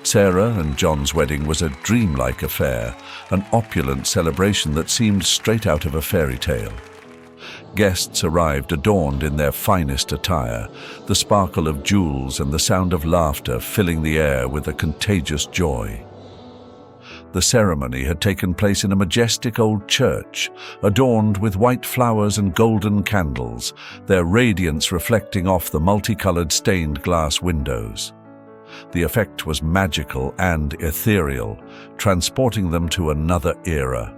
Sarah and John's wedding was a dreamlike affair, an opulent celebration that seemed straight out of a fairy tale. Guests arrived adorned in their finest attire, the sparkle of jewels and the sound of laughter filling the air with a contagious joy. The ceremony had taken place in a majestic old church, adorned with white flowers and golden candles, their radiance reflecting off the multicolored stained glass windows. The effect was magical and ethereal, transporting them to another era.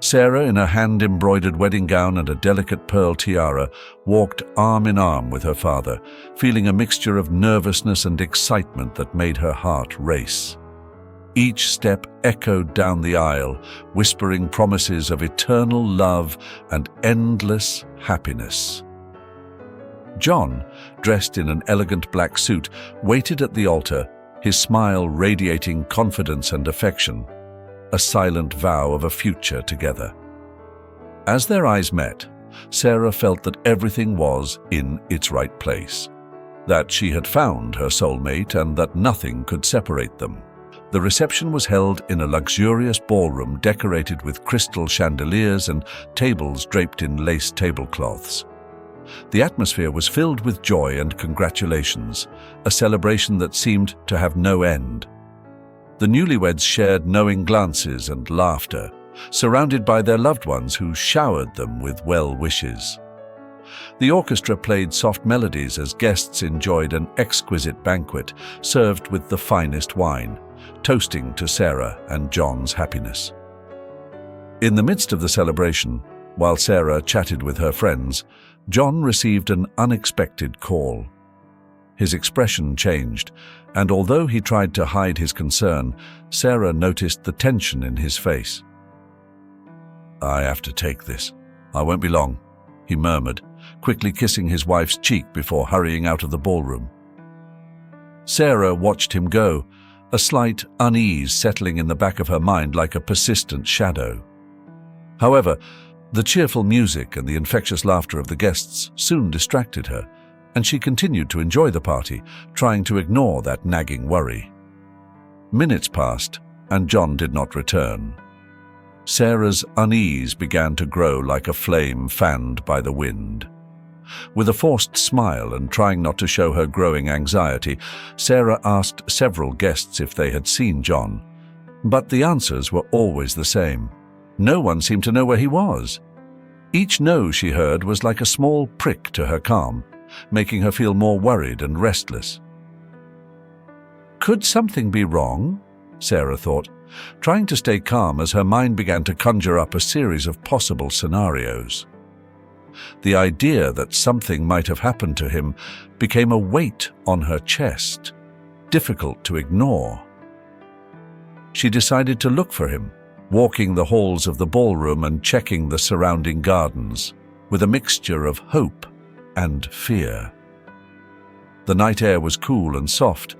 Sarah, in a hand-embroidered wedding gown and a delicate pearl tiara, walked arm in arm with her father, feeling a mixture of nervousness and excitement that made her heart race. Each step echoed down the aisle, whispering promises of eternal love and endless happiness. John, dressed in an elegant black suit, waited at the altar, his smile radiating confidence and affection, a silent vow of a future together. As their eyes met, Sarah felt that everything was in its right place, that she had found her soulmate and that nothing could separate them. The reception was held in a luxurious ballroom decorated with crystal chandeliers and tables draped in lace tablecloths. The atmosphere was filled with joy and congratulations, a celebration that seemed to have no end. The newlyweds shared knowing glances and laughter, surrounded by their loved ones who showered them with well wishes. The orchestra played soft melodies as guests enjoyed an exquisite banquet served with the finest wine, toasting to Sarah and John's happiness. In the midst of the celebration, while Sarah chatted with her friends, John received an unexpected call. His expression changed, and although he tried to hide his concern, Sarah noticed the tension in his face. "I have to take this. I won't be long," he murmured, quickly kissing his wife's cheek before hurrying out of the ballroom. Sarah watched him go, a slight unease settling in the back of her mind like a persistent shadow. However, the cheerful music and the infectious laughter of the guests soon distracted her, and she continued to enjoy the party, trying to ignore that nagging worry. Minutes passed, and John did not return. Sarah's unease began to grow like a flame fanned by the wind. With a forced smile and trying not to show her growing anxiety, Sarah asked several guests if they had seen John, but the answers were always the same. No one seemed to know where he was. Each no she heard was like a small prick to her calm, making her feel more worried and restless. Could something be wrong? Sarah thought, trying to stay calm as her mind began to conjure up a series of possible scenarios. The idea that something might have happened to him became a weight on her chest, difficult to ignore. She decided to look for him, walking the halls of the ballroom and checking the surrounding gardens, with a mixture of hope and fear. The night air was cool and soft,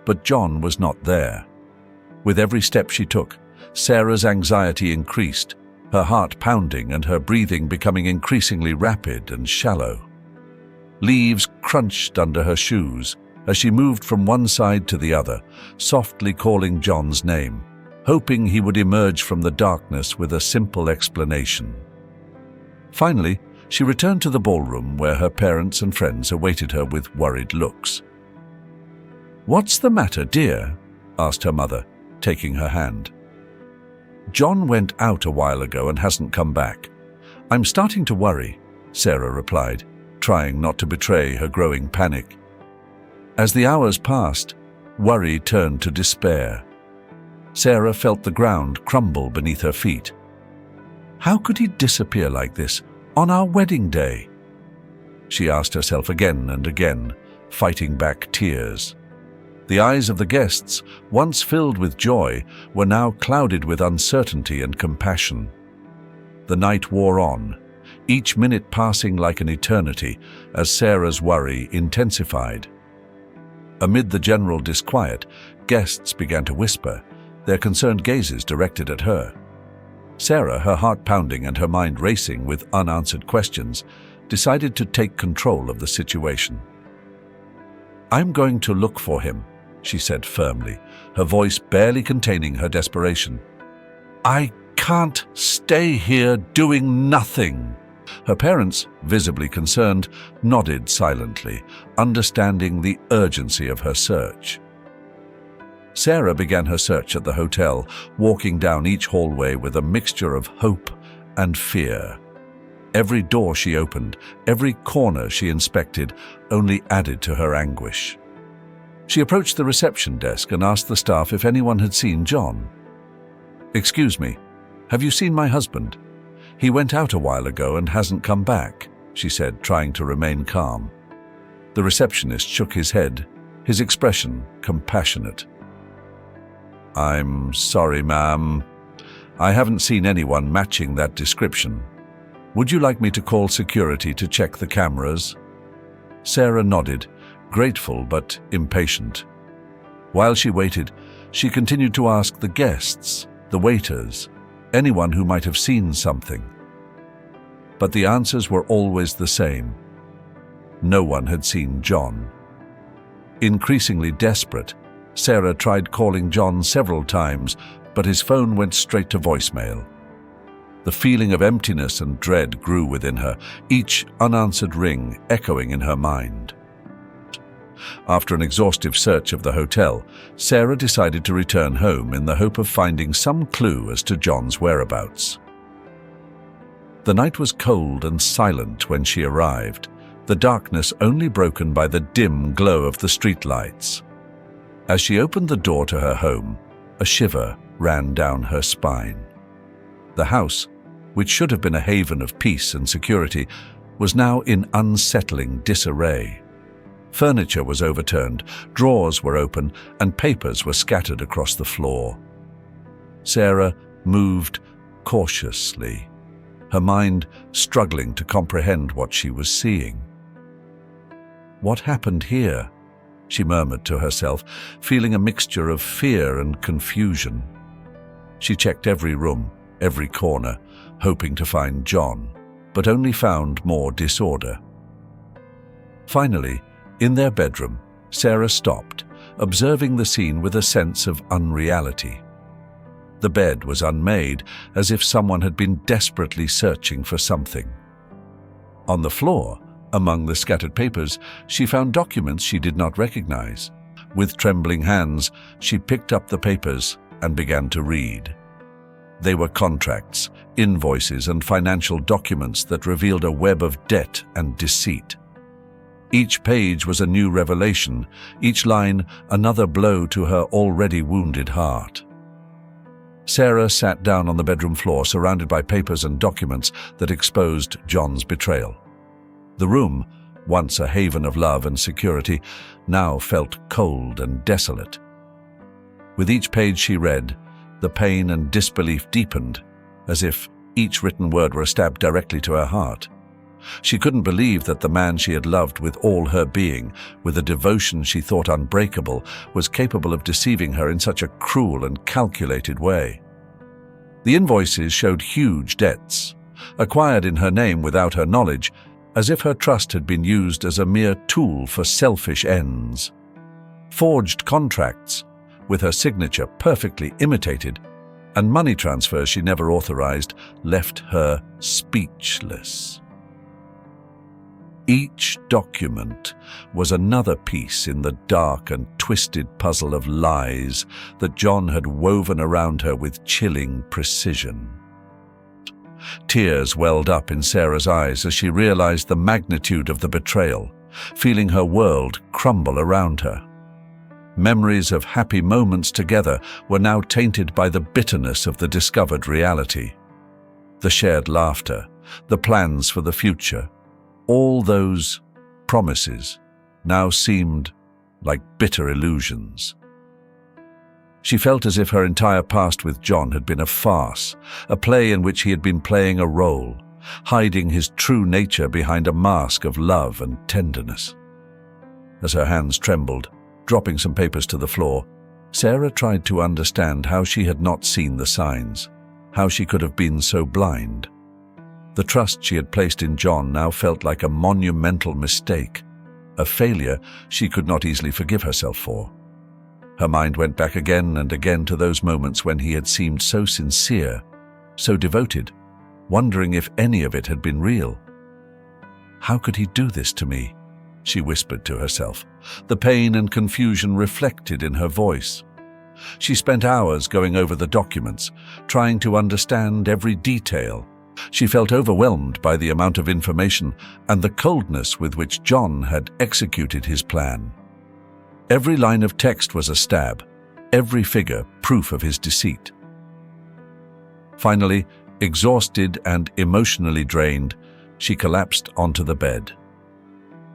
but John was not there. With every step she took, Sarah's anxiety increased, her heart pounding and her breathing becoming increasingly rapid and shallow. Leaves crunched under her shoes as she moved from one side to the other, softly calling John's name, hoping he would emerge from the darkness with a simple explanation. Finally, she returned to the ballroom where her parents and friends awaited her with worried looks. "What's the matter, dear?" asked her mother, taking her hand. "John went out a while ago and hasn't come back. I'm starting to worry," Sarah replied, trying not to betray her growing panic. As the hours passed, worry turned to despair. Sarah felt the ground crumble beneath her feet. How could he disappear like this on our wedding day? She asked herself again and again, fighting back tears. The eyes of the guests, once filled with joy, were now clouded with uncertainty and compassion. The night wore on, each minute passing like an eternity as Sarah's worry intensified. Amid the general disquiet, guests began to whisper, their concerned gazes directed at her. Sarah, her heart pounding and her mind racing with unanswered questions, decided to take control of the situation. "I'm going to look for him," she said firmly, her voice barely containing her desperation. "I can't stay here doing nothing." Her parents, visibly concerned, nodded silently, understanding the urgency of her search. Sarah began her search at the hotel, walking down each hallway with a mixture of hope and fear. Every door she opened, every corner she inspected, only added to her anguish. She approached the reception desk and asked the staff if anyone had seen John. "Excuse me, have you seen my husband? He went out a while ago and hasn't come back," she said, trying to remain calm. The receptionist shook his head, his expression compassionate. "I'm sorry, ma'am. I haven't seen anyone matching that description. Would you like me to call security to check the cameras?" Sarah nodded, grateful but impatient. While she waited, she continued to ask the guests, the waiters, anyone who might have seen something. But the answers were always the same. No one had seen John. Increasingly desperate, Sarah tried calling John several times, but his phone went straight to voicemail. The feeling of emptiness and dread grew within her, each unanswered ring echoing in her mind. After an exhaustive search of the hotel, Sarah decided to return home in the hope of finding some clue as to John's whereabouts. The night was cold and silent when she arrived, the darkness only broken by the dim glow of the streetlights. As she opened the door to her home, a shiver ran down her spine. The house, which should have been a haven of peace and security, was now in unsettling disarray. Furniture was overturned, drawers were open, and papers were scattered across the floor. Sarah moved cautiously, her mind struggling to comprehend what she was seeing. "What happened here?" she murmured to herself, feeling a mixture of fear and confusion. She checked every room, every corner, hoping to find John, but only found more disorder. Finally, in their bedroom, Sarah stopped, observing the scene with a sense of unreality. The bed was unmade, as if someone had been desperately searching for something. On the floor, among the scattered papers, she found documents she did not recognize. With trembling hands, she picked up the papers and began to read. They were contracts, invoices, and financial documents that revealed a web of debt and deceit. Each page was a new revelation, each line another blow to her already wounded heart. Sarah sat down on the bedroom floor, surrounded by papers and documents that exposed John's betrayal. The room, once a haven of love and security, now felt cold and desolate. With each page she read, the pain and disbelief deepened, as if each written word were stabbed directly to her heart. She couldn't believe that the man she had loved with all her being, with a devotion she thought unbreakable, was capable of deceiving her in such a cruel and calculated way. The invoices showed huge debts, acquired in her name without her knowledge, as if her trust had been used as a mere tool for selfish ends. Forged contracts, with her signature perfectly imitated, and money transfers she never authorized, left her speechless. Each document was another piece in the dark and twisted puzzle of lies that John had woven around her with chilling precision. Tears welled up in Sarah's eyes as she realized the magnitude of the betrayal, feeling her world crumble around her. Memories of happy moments together were now tainted by the bitterness of the discovered reality. The shared laughter, the plans for the future, all those promises now seemed like bitter illusions. She felt as if her entire past with John had been a farce, a play in which he had been playing a role, hiding his true nature behind a mask of love and tenderness. As her hands trembled, dropping some papers to the floor, Sarah tried to understand how she had not seen the signs, how she could have been so blind. The trust she had placed in John now felt like a monumental mistake, a failure she could not easily forgive herself for. Her mind went back again and again to those moments when he had seemed so sincere, so devoted, wondering if any of it had been real. "How could he do this to me?" she whispered to herself, the pain and confusion reflected in her voice. She spent hours going over the documents, trying to understand every detail. She felt overwhelmed by the amount of information and the coldness with which John had executed his plan. Every line of text was a stab, every figure proof of his deceit. Finally, exhausted and emotionally drained, she collapsed onto the bed.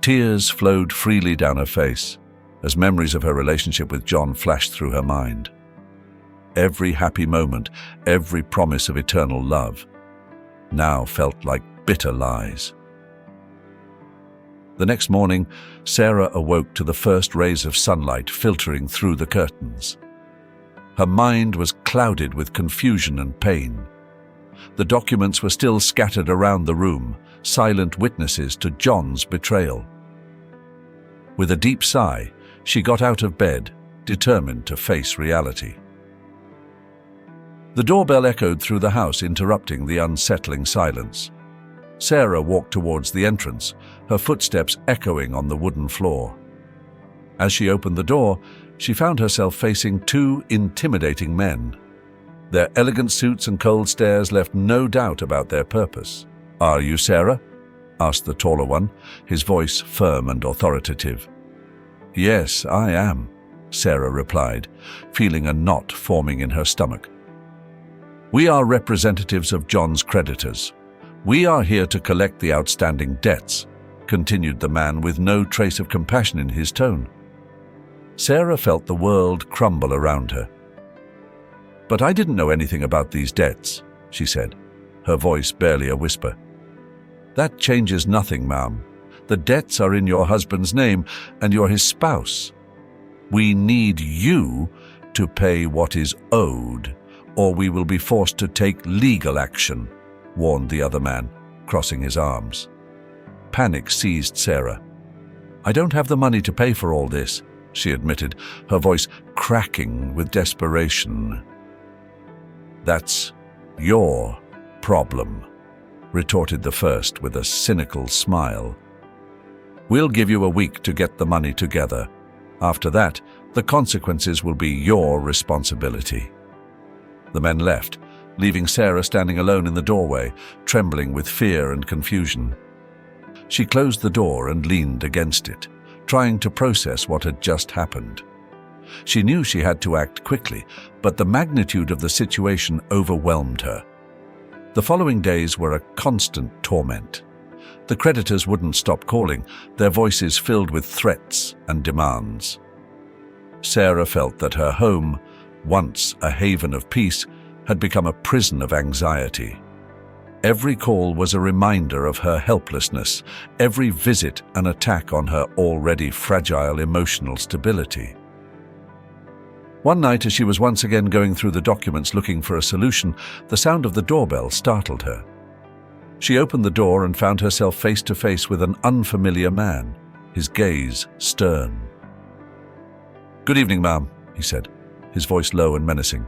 Tears flowed freely down her face as memories of her relationship with John flashed through her mind. Every happy moment, every promise of eternal love, now felt like bitter lies. The next morning, Sarah awoke to the first rays of sunlight filtering through the curtains. Her mind was clouded with confusion and pain. The documents were still scattered around the room, silent witnesses to John's betrayal. With a deep sigh, she got out of bed, determined to face reality. The doorbell echoed through the house, interrupting the unsettling silence. Sarah walked towards the entrance, her footsteps echoing on the wooden floor. As she opened the door, she found herself facing two intimidating men. Their elegant suits and cold stares left no doubt about their purpose. "Are you Sarah?" asked the taller one, his voice firm and authoritative. "Yes, I am," Sarah replied, feeling a knot forming in her stomach. "We are representatives of John's creditors. We are here to collect the outstanding debts," continued the man with no trace of compassion in his tone. Sarah felt the world crumble around her. "But I didn't know anything about these debts," she said, her voice barely a whisper. "That changes nothing, ma'am. The debts are in your husband's name, and you're his spouse. We need you to pay what is owed, or we will be forced to take legal action," warned the other man, crossing his arms. Panic seized Sarah. "I don't have the money to pay for all this," she admitted, her voice cracking with desperation. "That's your problem," retorted the first with a cynical smile. "We'll give you a week to get the money together. After that, the consequences will be your responsibility." The men left, leaving Sarah standing alone in the doorway, trembling with fear and confusion. She closed the door and leaned against it, trying to process what had just happened. She knew she had to act quickly, but the magnitude of the situation overwhelmed her. The following days were a constant torment. The creditors wouldn't stop calling, their voices filled with threats and demands. Sarah felt that her home, once a haven of peace, had become a prison of anxiety. Every call was a reminder of her helplessness, every visit an attack on her already fragile emotional stability. One night, as she was once again going through the documents looking for a solution, the sound of the doorbell startled her. She opened the door and found herself face to face with an unfamiliar man, his gaze stern. "Good evening, ma'am," he said, his voice low and menacing.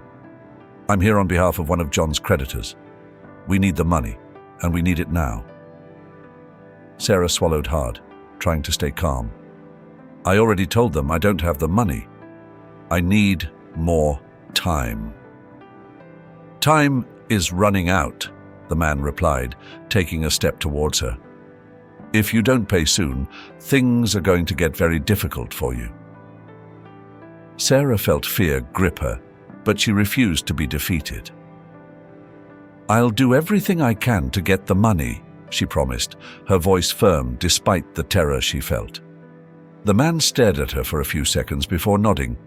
"I'm here on behalf of one of John's creditors. We need the money, and we need it now." Sarah swallowed hard, trying to stay calm. "I already told them I don't have the money. I need more time." "Time is running out," the man replied, taking a step towards her. "If you don't pay soon, things are going to get very difficult for you." Sarah felt fear grip her, but she refused to be defeated. "I'll do everything I can to get the money," she promised, her voice firm despite the terror she felt. The man stared at her for a few seconds before nodding.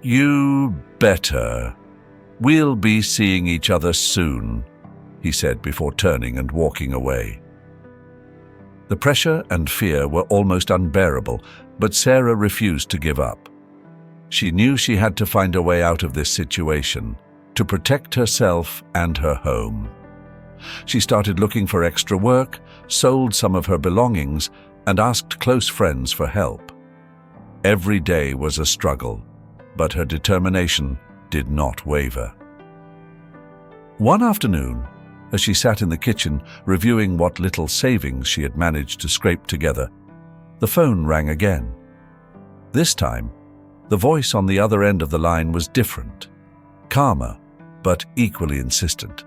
"You better. We'll be seeing each other soon," he said before turning and walking away. The pressure and fear were almost unbearable, but Sarah refused to give up. She knew she had to find a way out of this situation, to protect herself and her home. She started looking for extra work, sold some of her belongings, and asked close friends for help. Every day was a struggle, but her determination did not waver. One afternoon, as she sat in the kitchen reviewing what little savings she had managed to scrape together, the phone rang again. This time, the voice on the other end of the line was different, calmer, but equally insistent.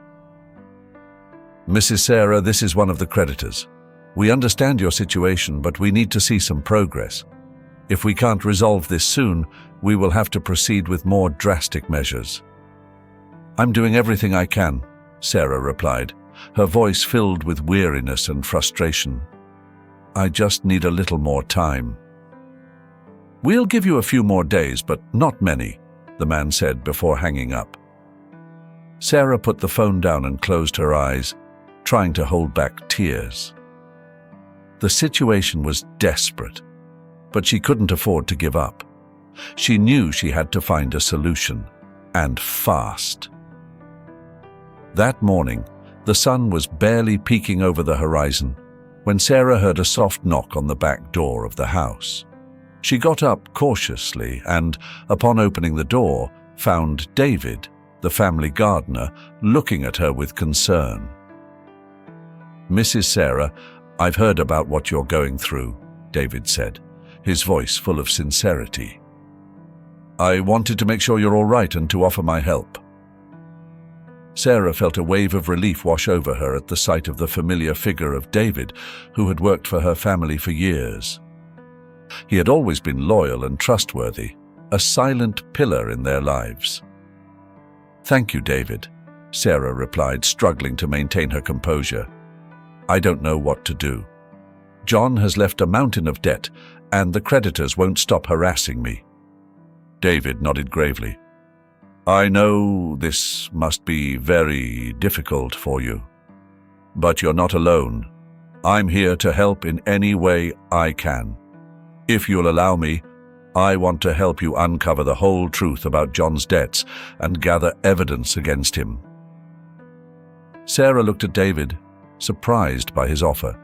"Mrs. Sarah, this is one of the creditors. We understand your situation, but we need to see some progress. If we can't resolve this soon, we will have to proceed with more drastic measures." "I'm doing everything I can," Sarah replied, her voice filled with weariness and frustration. "I just need a little more time." "We'll give you a few more days, but not many," the man said before hanging up. Sarah put the phone down and closed her eyes, trying to hold back tears. The situation was desperate, but she couldn't afford to give up. She knew she had to find a solution, and fast. That morning, the sun was barely peeking over the horizon when Sarah heard a soft knock on the back door of the house. She got up cautiously and, upon opening the door, found David, the family gardener, looking at her with concern. "Mrs. Sarah, I've heard about what you're going through," David said, his voice full of sincerity. "I wanted to make sure you're all right and to offer my help." Sarah felt a wave of relief wash over her at the sight of the familiar figure of David, who had worked for her family for years. He had always been loyal and trustworthy, a silent pillar in their lives. "Thank you, David," Sarah replied, struggling to maintain her composure. "I don't know what to do. John has left a mountain of debt, and the creditors won't stop harassing me." David nodded gravely. "I know this must be very difficult for you, but you're not alone. I'm here to help in any way I can. If you'll allow me, I want to help you uncover the whole truth about John's debts and gather evidence against him." Sarah looked at David, surprised by his offer.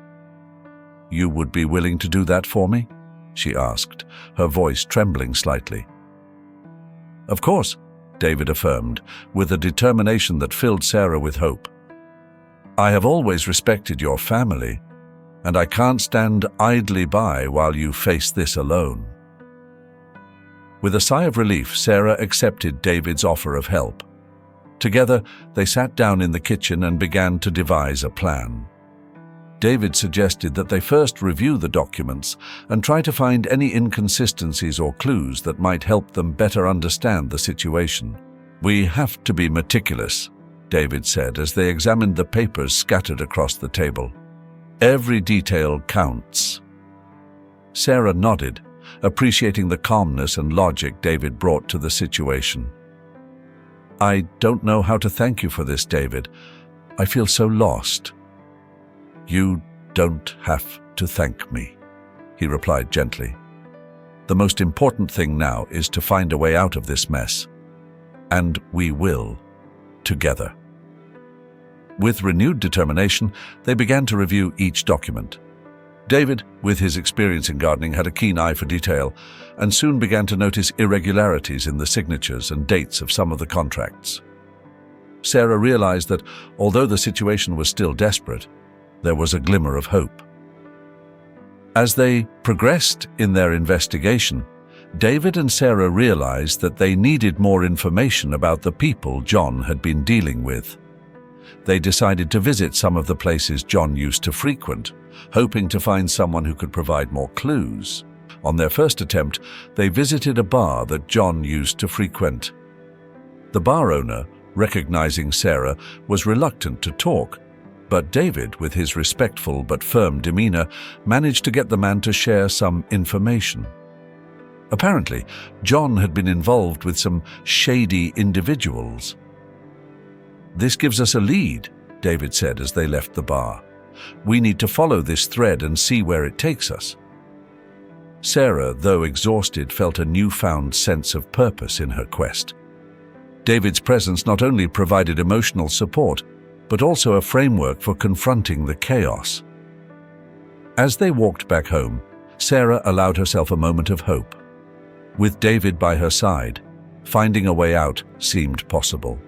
"You would be willing to do that for me?" she asked, her voice trembling slightly. "Of course," David affirmed, with a determination that filled Sarah with hope. "I have always respected your family, and I can't stand idly by while you face this alone." With a sigh of relief, Sarah accepted David's offer of help. Together, they sat down in the kitchen and began to devise a plan. David suggested that they first review the documents and try to find any inconsistencies or clues that might help them better understand the situation. "We have to be meticulous," David said as they examined the papers scattered across the table. "Every detail counts." Sarah nodded, appreciating the calmness and logic David brought to the situation. "I don't know how to thank you for this, David. I feel so lost." "You don't have to thank me," he replied gently. "The most important thing now is to find a way out of this mess. And we will, together." With renewed determination, they began to review each document. David, with his experience in gardening, had a keen eye for detail and soon began to notice irregularities in the signatures and dates of some of the contracts. Sarah realized that, although the situation was still desperate, there was a glimmer of hope. As they progressed in their investigation, David and Sarah realized that they needed more information about the people John had been dealing with. They decided to visit some of the places John used to frequent, hoping to find someone who could provide more clues. On their first attempt, they visited a bar that John used to frequent. The bar owner, recognizing Sarah, was reluctant to talk, but David, with his respectful but firm demeanor, managed to get the man to share some information. Apparently, John had been involved with some shady individuals. "This gives us a lead," David said as they left the bar. "We need to follow this thread and see where it takes us." Sarah, though exhausted, felt a newfound sense of purpose in her quest. David's presence not only provided emotional support, but also a framework for confronting the chaos. As they walked back home, Sarah allowed herself a moment of hope. With David by her side, Finding a way out seemed possible.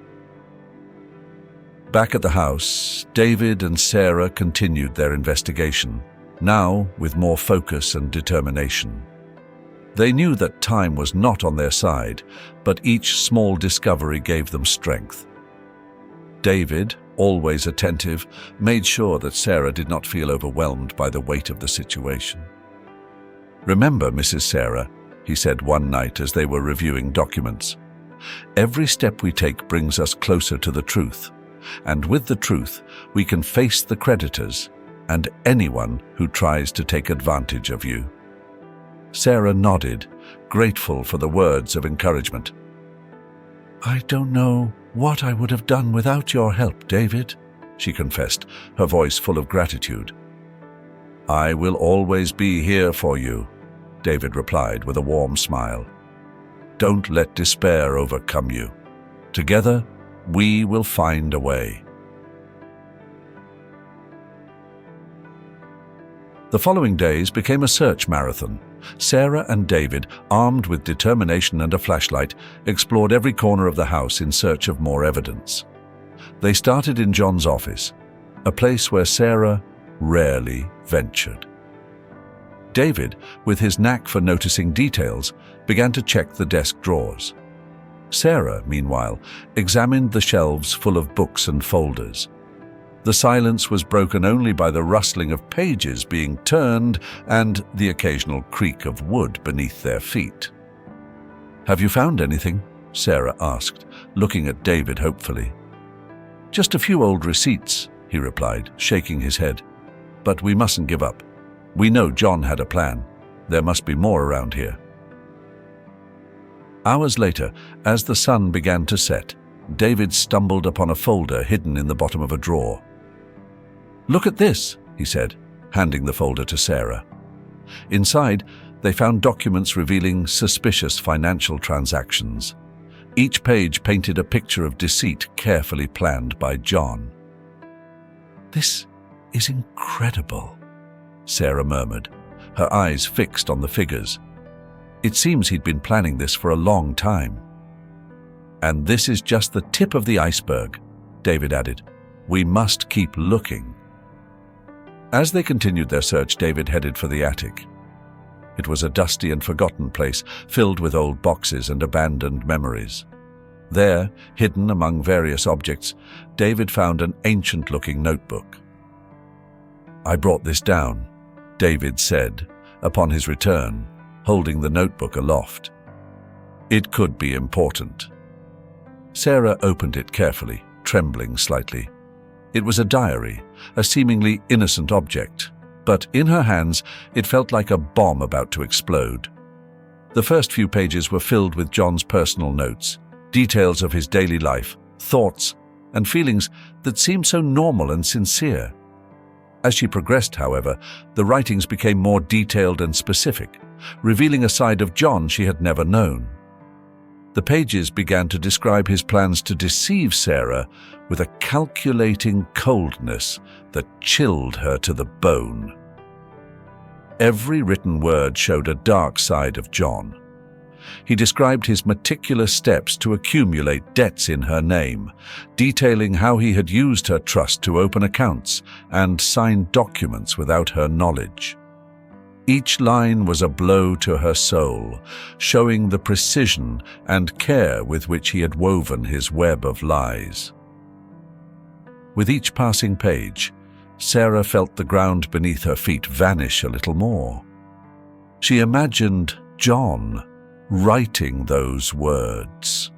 Back at the house, David and Sarah continued their investigation, now with more focus and determination. They knew that time was not on their side, but each small discovery gave them strength. David, always attentive, made sure that Sarah did not feel overwhelmed by the weight of the situation. "Remember, Mrs. Sarah," he said one night as they were reviewing documents, "every step we take brings us closer to the truth, and with the truth we can face the creditors and anyone who tries to take advantage of you." Sarah nodded, grateful for the words of encouragement. "I don't know what I would have done without your help, David," she confessed, her voice full of gratitude. "I will always be here for you," David replied with a warm smile. "Don't let despair overcome you. Together, we will find a way." The following days became a search marathon. Sarah and David, armed with determination and a flashlight, explored every corner of the house in search of more evidence. They started in John's office, a place where Sarah rarely ventured. David, with his knack for noticing details, began to check the desk drawers. Sarah, meanwhile, examined the shelves full of books and folders. The silence was broken only by the rustling of pages being turned and the occasional creak of wood beneath their feet. "Have you found anything?" Sarah asked, looking at David hopefully. "Just a few old receipts," he replied, shaking his head. "But we mustn't give up. We know John had a plan. There must be more around here." Hours later, as the sun began to set, David stumbled upon a folder hidden in the bottom of a drawer. "Look at this," he said, handing the folder to Sarah. Inside, they found documents revealing suspicious financial transactions. Each page painted a picture of deceit carefully planned by John. "This is incredible," Sarah murmured, her eyes fixed on the figures. "It seems he'd been planning this for a long time." "And this is just the tip of the iceberg," David added. "We must keep looking." As they continued their search, David headed for the attic. It was a dusty and forgotten place, filled with old boxes and abandoned memories. There, hidden among various objects, David found an ancient-looking notebook. "I brought this down," David said, upon his return, holding the notebook aloft. "It could be important." Sarah opened it carefully, trembling slightly. It was a diary, a seemingly innocent object, but in her hands it felt like a bomb about to explode. The first few pages were filled with John's personal notes, details of his daily life, thoughts, and feelings that seemed so normal and sincere. As she progressed, however, the writings became more detailed and specific, revealing a side of John she had never known. The pages began to describe his plans to deceive Sarah with a calculating coldness that chilled her to the bone. Every written word showed a dark side of John. He described his meticulous steps to accumulate debts in her name, detailing how he had used her trust to open accounts and sign documents without her knowledge. Each line was a blow to her soul, showing the precision and care with which he had woven his web of lies. With each passing page, Sarah felt the ground beneath her feet vanish a little more. She imagined John writing those words,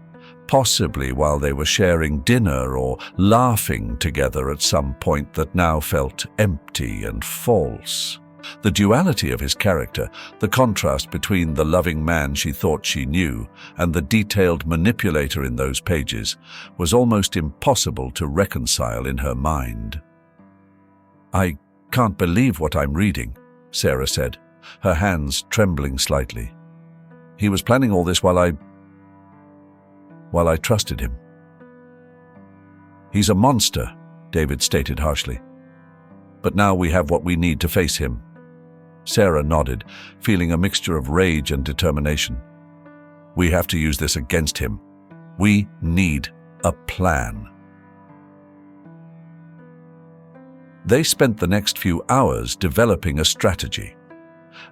possibly while they were sharing dinner or laughing together at some point that now felt empty and false. The duality of his character, the contrast between the loving man she thought she knew and the detailed manipulator in those pages, was almost impossible to reconcile in her mind. "I can't believe what I'm reading," Sarah said, her hands trembling slightly. "He was planning all this while I trusted him." "He's a monster," David stated harshly. "But now we have what we need to face him." Sarah nodded, feeling a mixture of rage and determination. We have to use this against him. We need a plan. They spent the next few hours developing a strategy.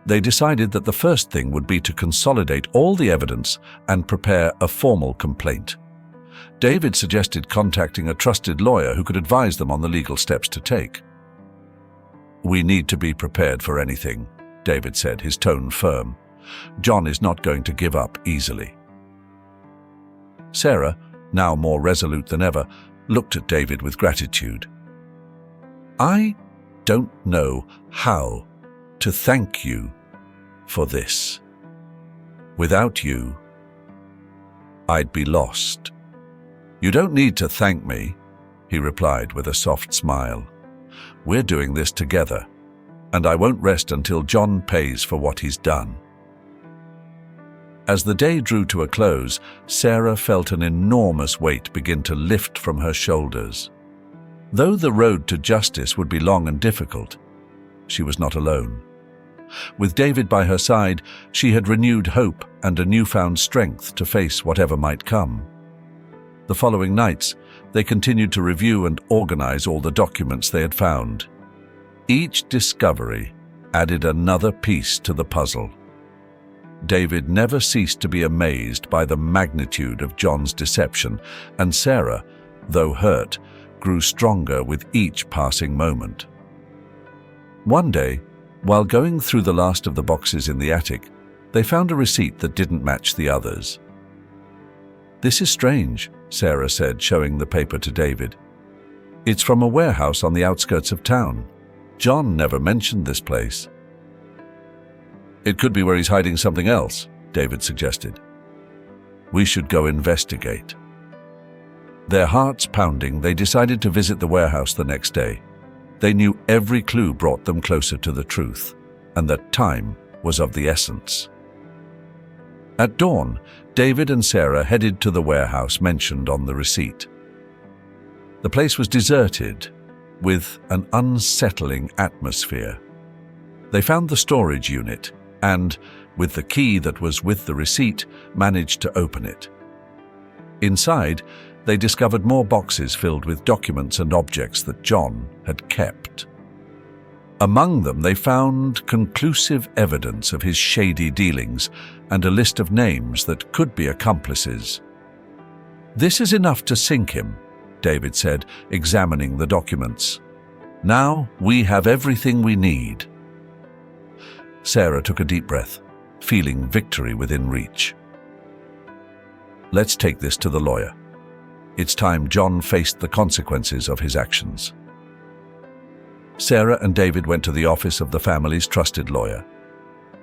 They decided that the first thing would be to consolidate all the evidence and prepare a formal complaint. David suggested contacting a trusted lawyer who could advise them on the legal steps to take. "We need to be prepared for anything," David said, his tone firm. "John is not going to give up easily." Sarah, now more resolute than ever, looked at David with gratitude. "I don't know how to thank you for this. Without you, I'd be lost." "You don't need to thank me," he replied with a soft smile. "We're doing this together, and I won't rest until John pays for what he's done." As the day drew to a close, Sarah felt an enormous weight begin to lift from her shoulders. Though the road to justice would be long and difficult, she was not alone. With David by her side, she had renewed hope and a newfound strength to face whatever might come. The following nights, they continued to review and organize all the documents they had found. Each discovery added another piece to the puzzle. David never ceased to be amazed by the magnitude of John's deception, and Sarah, though hurt, grew stronger with each passing moment. One day, while going through the last of the boxes in the attic, they found a receipt that didn't match the others. "This is strange," Sarah said, showing the paper to David. "It's from a warehouse on the outskirts of town. John never mentioned this place." "It could be where he's hiding something else," David suggested. "We should go investigate." Their hearts pounding, they decided to visit the warehouse the next day. They knew every clue brought them closer to the truth, and that time was of the essence. At dawn, David and Sarah headed to the warehouse mentioned on the receipt. The place was deserted, with an unsettling atmosphere. They found the storage unit and, with the key that was with the receipt, managed to open it. Inside, they discovered more boxes filled with documents and objects that John had kept. Among them, they found conclusive evidence of his shady dealings and a list of names that could be accomplices. "This is enough to sink him," David said, examining the documents. "Now we have everything we need." Sarah took a deep breath, feeling victory within reach. "Let's take this to the lawyer. It's time John faced the consequences of his actions." Sarah and David went to the office of the family's trusted lawyer.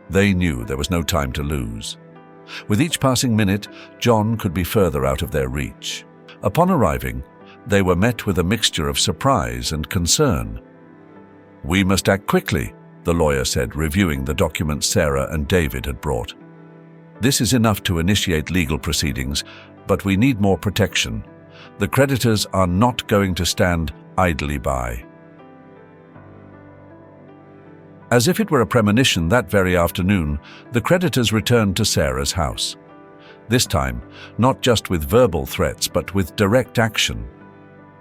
They knew there was no time to lose. With each passing minute, John could be further out of their reach. Upon arriving, they were met with a mixture of surprise and concern. "We must act quickly," the lawyer said, reviewing the documents Sarah and David had brought. "This is enough to initiate legal proceedings, but we need more protection. The creditors are not going to stand idly by." As if it were a premonition, that very afternoon, the creditors returned to Sarah's house. This time, not just with verbal threats, but with direct action.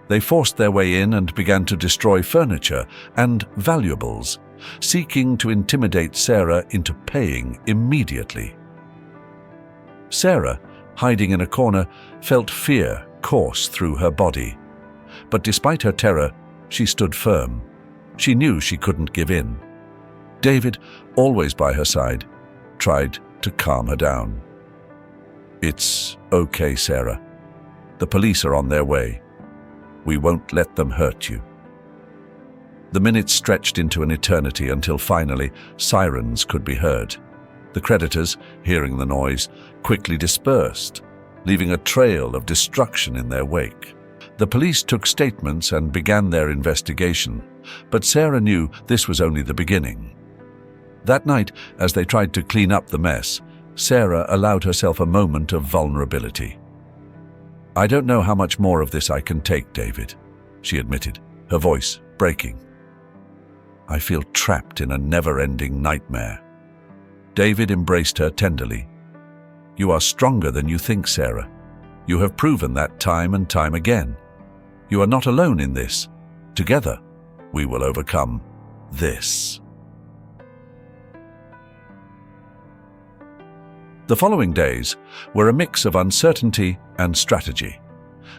They forced their way in and began to destroy furniture and valuables, seeking to intimidate Sarah into paying immediately. Sarah, hiding in a corner, felt fear course through her body. But despite her terror, she stood firm. She knew she couldn't give in. David, always by her side, tried to calm her down. "It's okay, Sarah. The police are on their way. We won't let them hurt you." The minutes stretched into an eternity until finally sirens could be heard. The creditors, hearing the noise, quickly dispersed, leaving a trail of destruction in their wake. The police took statements and began their investigation, but Sarah knew this was only the beginning. That night, as they tried to clean up the mess, Sarah allowed herself a moment of vulnerability. "I don't know how much more of this I can take, David," she admitted, her voice breaking. "I feel trapped in a never-ending nightmare." David embraced her tenderly. You are stronger than you think, Sarah. You have proven that time and time again. You are not alone in this. Together, we will overcome this. The following days were a mix of uncertainty and strategy.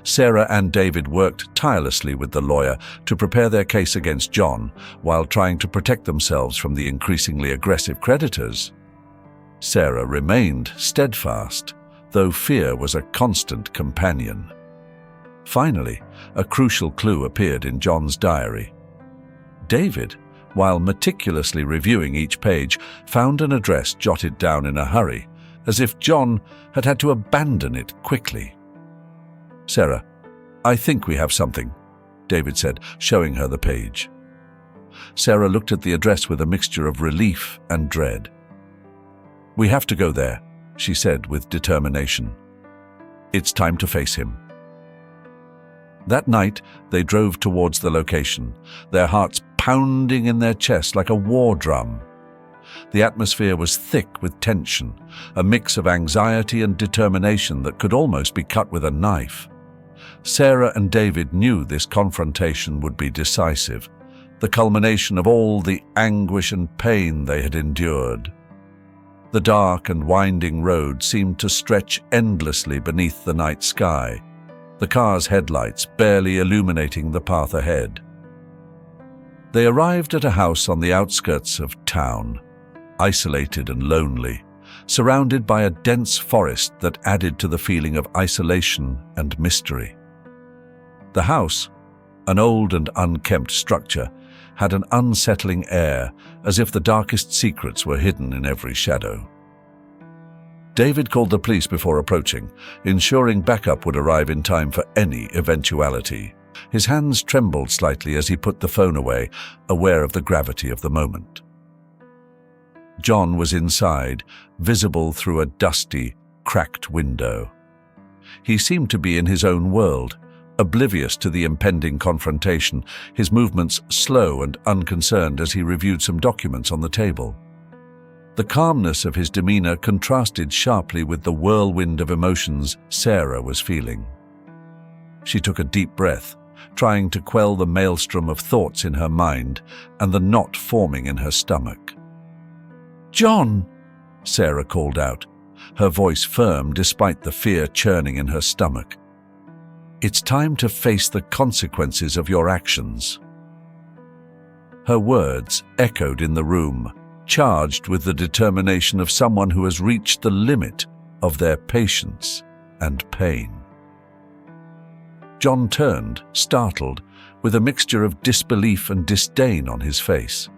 Sarah and David worked tirelessly with the lawyer to prepare their case against John while trying to protect themselves from the increasingly aggressive creditors. Sarah remained steadfast, though fear was a constant companion. Finally, a crucial clue appeared in John's diary. David, while meticulously reviewing each page, found an address jotted down in a hurry, as if John had had to abandon it quickly. "Sarah, I think we have something," David said, showing her the page. Sarah looked at the address with a mixture of relief and dread. "We have to go there," she said with determination. "It's time to face him." That night, they drove towards the location, their hearts pounding in their chests like a war drum. The atmosphere was thick with tension, a mix of anxiety and determination that could almost be cut with a knife. Sarah and David knew this confrontation would be decisive, the culmination of all the anguish and pain they had endured. The dark and winding road seemed to stretch endlessly beneath the night sky, the car's headlights barely illuminating the path ahead. They arrived at a house on the outskirts of town, isolated and lonely, surrounded by a dense forest that added to the feeling of isolation and mystery. The house, an old and unkempt structure, had an unsettling air, as if the darkest secrets were hidden in every shadow. David called the police before approaching, ensuring backup would arrive in time for any eventuality. His hands trembled slightly as he put the phone away, aware of the gravity of the moment. John was inside, visible through a dusty, cracked window. He seemed to be in his own world, oblivious to the impending confrontation, his movements slow and unconcerned as he reviewed some documents on the table. The calmness of his demeanor contrasted sharply with the whirlwind of emotions Sarah was feeling. She took a deep breath, trying to quell the maelstrom of thoughts in her mind and the knot forming in her stomach. "John!" Sarah called out, her voice firm despite the fear churning in her stomach. "It's time to face the consequences of your actions." Her words echoed in the room, charged with the determination of someone who has reached the limit of their patience and pain. John turned, startled, with a mixture of disbelief and disdain on his face.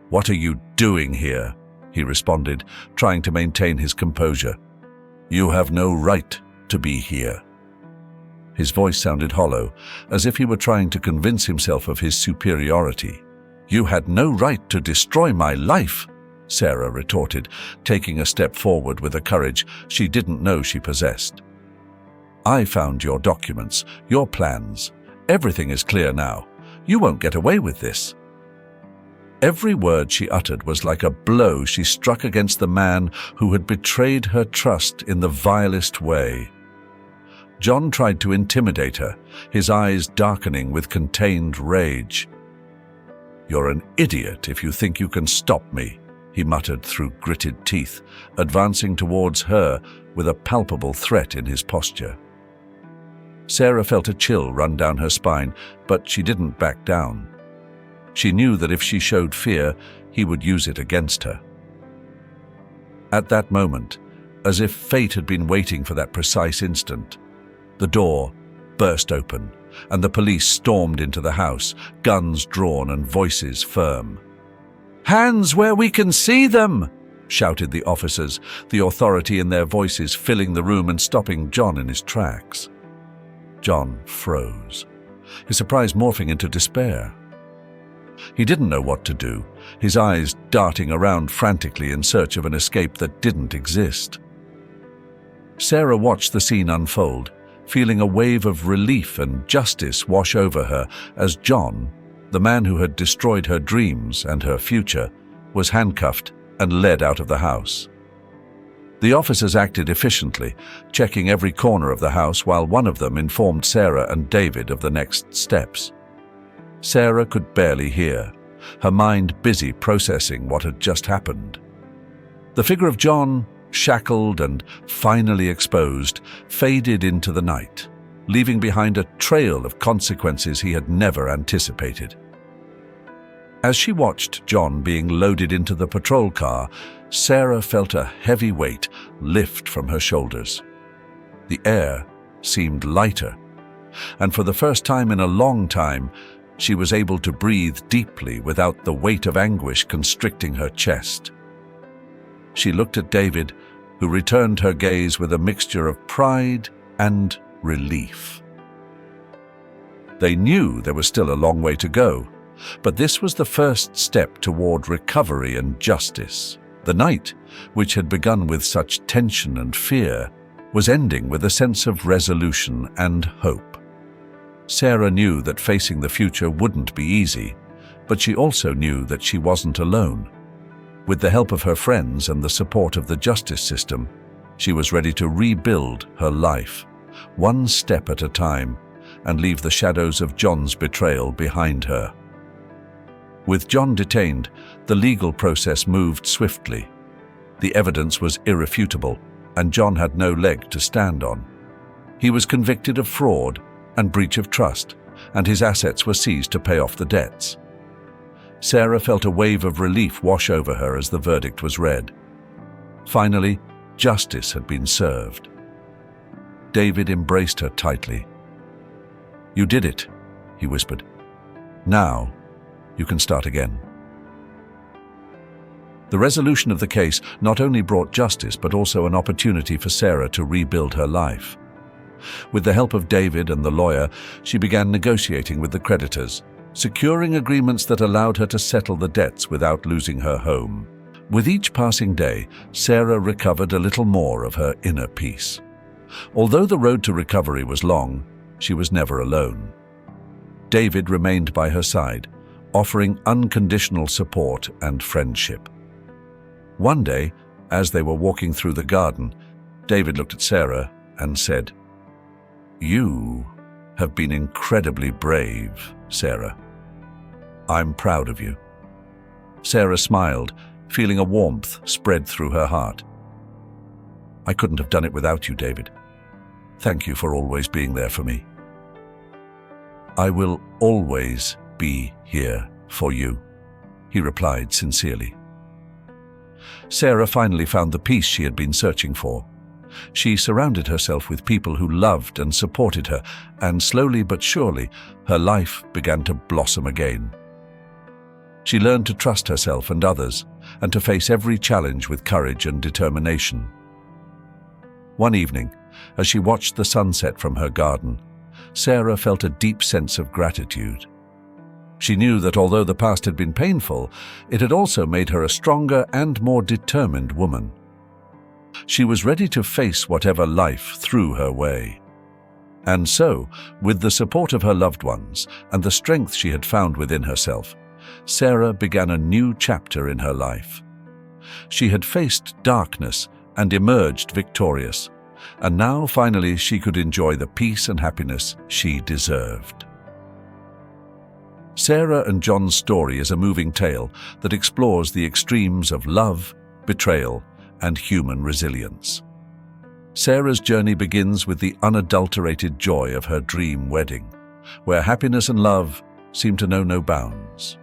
"What are you doing here?" he responded, trying to maintain his composure. "You have no right to be here." His voice sounded hollow, as if he were trying to convince himself of his superiority. "You had no right to destroy my life," Sarah retorted, taking a step forward with a courage she didn't know she possessed. "I found your documents, your plans. Everything is clear now. You won't get away with this." Every word she uttered was like a blow she struck against the man who had betrayed her trust in the vilest way. John tried to intimidate her, his eyes darkening with contained rage. "You're an idiot if you think you can stop me," he muttered through gritted teeth, advancing towards her with a palpable threat in his posture. Sarah felt a chill run down her spine, but she didn't back down. She knew that if she showed fear, he would use it against her. At that moment, as if fate had been waiting for that precise instant, the door burst open, and the police stormed into the house, guns drawn and voices firm. "Hands where we can see them!" shouted the officers, the authority in their voices filling the room and stopping John in his tracks. John froze, his surprise morphing into despair. He didn't know what to do, his eyes darting around frantically in search of an escape that didn't exist. Sarah watched the scene unfold, feeling a wave of relief and justice wash over her as John, the man who had destroyed her dreams and her future, was handcuffed and led out of the house. The officers acted efficiently, checking every corner of the house while one of them informed Sarah and David of the next steps. Sarah could barely hear, her mind busy processing what had just happened. The figure of John, shackled and finally exposed, faded into the night, leaving behind a trail of consequences he had never anticipated. As she watched John being loaded into the patrol car, Sarah felt a heavy weight lift from her shoulders. The air seemed lighter, and for the first time in a long time, she was able to breathe deeply without the weight of anguish constricting her chest. She looked at David, who returned her gaze with a mixture of pride and relief. They knew there was still a long way to go, but this was the first step toward recovery and justice. The night, which had begun with such tension and fear, was ending with a sense of resolution and hope. Sarah knew that facing the future wouldn't be easy, but she also knew that she wasn't alone. With the help of her friends and the support of the justice system, she was ready to rebuild her life, one step at a time, and leave the shadows of John's betrayal behind her. With John detained, the legal process moved swiftly. The evidence was irrefutable, and John had no leg to stand on. He was convicted of fraud and breach of trust, and his assets were seized to pay off the debts. Sarah felt a wave of relief wash over her as the verdict was read. Finally, justice had been served. David embraced her tightly. "You did it," he whispered. "Now, you can start again." The resolution of the case not only brought justice but also an opportunity for Sarah to rebuild her life. With the help of David and the lawyer, she began negotiating with the creditors, securing agreements that allowed her to settle the debts without losing her home. With each passing day, Sarah recovered a little more of her inner peace. Although the road to recovery was long, she was never alone. David remained by her side, offering unconditional support and friendship. One day, as they were walking through the garden, David looked at Sarah and said, "You have been incredibly brave, Sarah. I'm proud of you." Sarah smiled, feeling a warmth spread through her heart. "I couldn't have done it without you, David. Thank you for always being there for me." "I will always be here for you," he replied sincerely. Sarah finally found the peace she had been searching for. She surrounded herself with people who loved and supported her, and slowly but surely, her life began to blossom again. She learned to trust herself and others, and to face every challenge with courage and determination. One evening, as she watched the sunset from her garden, Sarah felt a deep sense of gratitude. She knew that although the past had been painful, it had also made her a stronger and more determined woman. She was ready to face whatever life threw her way. And so, with the support of her loved ones and the strength she had found within herself, Sarah began a new chapter in her life. She had faced darkness and emerged victorious, and now finally she could enjoy the peace and happiness she deserved. Sarah and John's story is a moving tale that explores the extremes of love, betrayal, and human resilience. Sarah's journey begins with the unadulterated joy of her dream wedding, where happiness and love seem to know no bounds.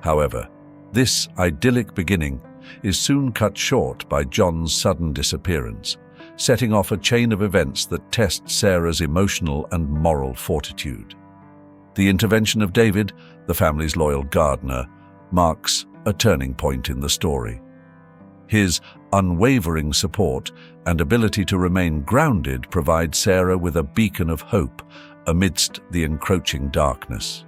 However, this idyllic beginning is soon cut short by John's sudden disappearance, setting off a chain of events that test Sarah's emotional and moral fortitude. The intervention of David, the family's loyal gardener, marks a turning point in the story. His unwavering support and ability to remain grounded provide Sarah with a beacon of hope amidst the encroaching darkness.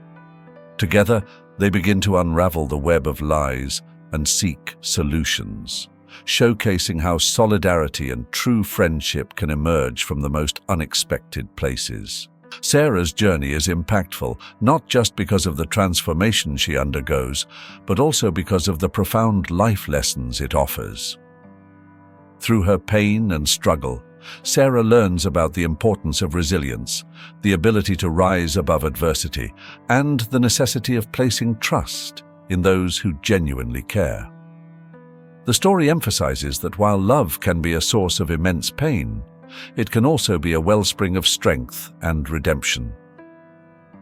Together, they begin to unravel the web of lies and seek solutions, showcasing how solidarity and true friendship can emerge from the most unexpected places. Sarah's journey is impactful, not just because of the transformation she undergoes, but also because of the profound life lessons it offers. Through her pain and struggle, Sarah learns about the importance of resilience, the ability to rise above adversity, and the necessity of placing trust in those who genuinely care. The story emphasizes that while love can be a source of immense pain, it can also be a wellspring of strength and redemption.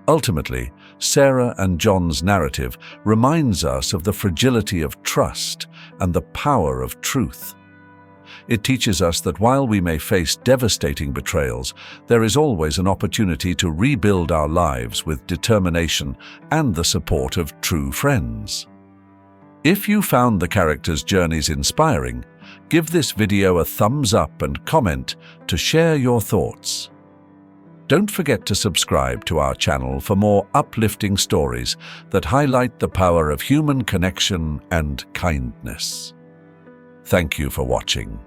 Ultimately, Sarah and John's narrative reminds us of the fragility of trust and the power of truth. It teaches us that while we may face devastating betrayals, there is always an opportunity to rebuild our lives with determination and the support of true friends. If you found the characters' journeys inspiring, give this video a thumbs up and comment to share your thoughts. Don't forget to subscribe to our channel for more uplifting stories that highlight the power of human connection and kindness. Thank you for watching.